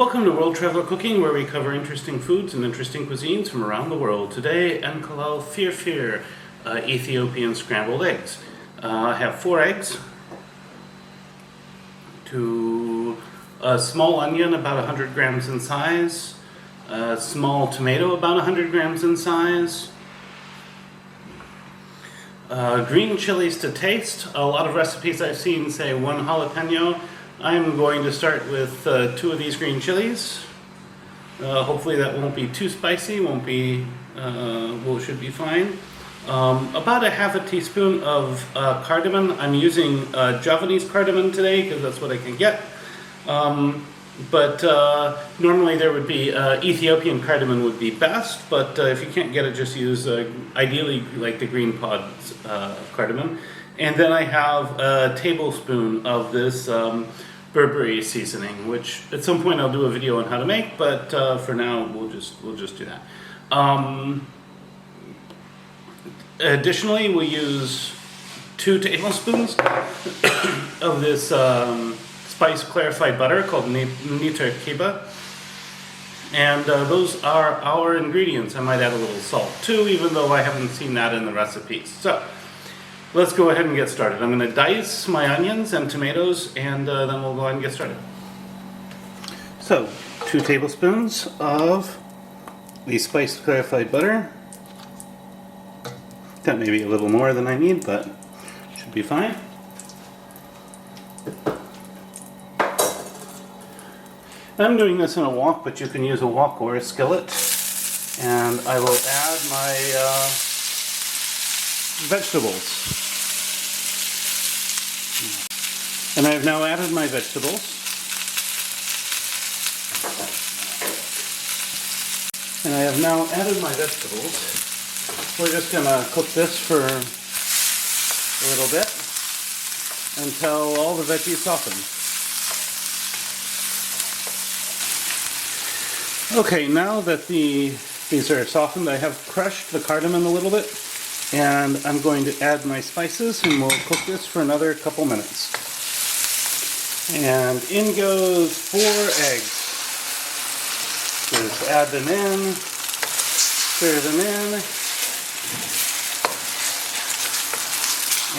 Welcome to World Traveler Cooking, where we cover interesting foods and interesting cuisines from around the world. Today, Enkulal Firfir, Ethiopian scrambled eggs. I have 4 eggs, a small onion about 100 grams in size, a small tomato about 100 grams in size, green chilies to taste. A lot of recipes I've seen say 1 jalapeno. I'm going to start with 2 of these green chilies. Hopefully that won't be too spicy, should be fine. About a half a teaspoon of cardamom. I'm using Javanese cardamom today because that's what I can get. Normally there would be Ethiopian cardamom would be best, but if you can't get it, just use ideally like the green pods cardamom. And then I have a tablespoon of this berbere seasoning, which at some point I'll do a video on how to make, but for now we'll just do that. Additionally, we use 2 tablespoons of this spice clarified butter called niter kibbeh, and those are our ingredients. I might add a little salt too, even though I haven't seen that in the recipes. So let's go ahead and get started. I'm going to dice my onions and tomatoes, and then we'll go ahead and get started. So, 2 tablespoons of the spiced clarified butter. That may be a little more than I need, but should be fine. I'm doing this in a wok, but you can use a wok or a skillet. And I will add my vegetables. And I have now added my vegetables. We're just going to cook this for a little bit until all the veggies soften. Okay, now that these are softened, I have crushed the cardamom a little bit, and I'm going to add my spices, and we'll cook this for another couple minutes. And in goes 4 eggs. Just add them in, stir them in,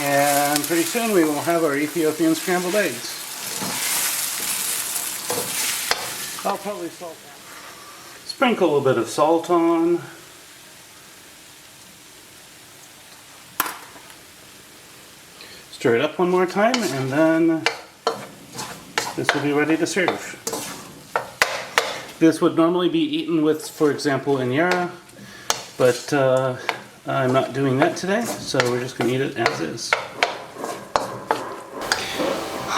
and pretty soon we will have our Ethiopian scrambled eggs. I'll probably sprinkle a bit of salt on. Stir it up one more time, and then this will be ready to serve. This would normally be eaten with, for example, injera, but I'm not doing that today, so we're just going to eat it as is.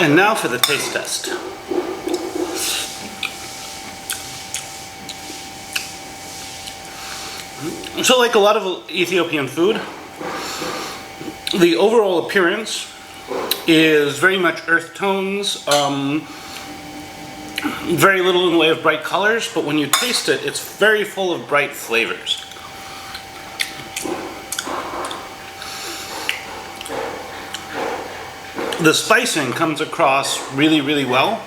And now for the taste test. So like a lot of Ethiopian food, the overall appearance is very much earth tones, very little in the way of bright colors, but when you taste it, it's very full of bright flavors. The spicing comes across really, really well,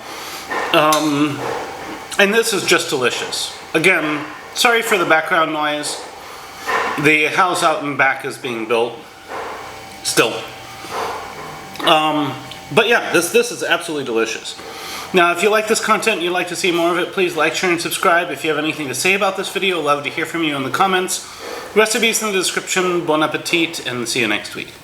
and this is just delicious. Again, sorry for the background noise. The house out in back is being built still. But yeah, this is absolutely delicious. Now, if you like this content and you'd like to see more of it, please like, share, and subscribe. If you have anything to say about this video, I'd love to hear from you in the comments. Recipes in the description. Bon appetit, and see you next week.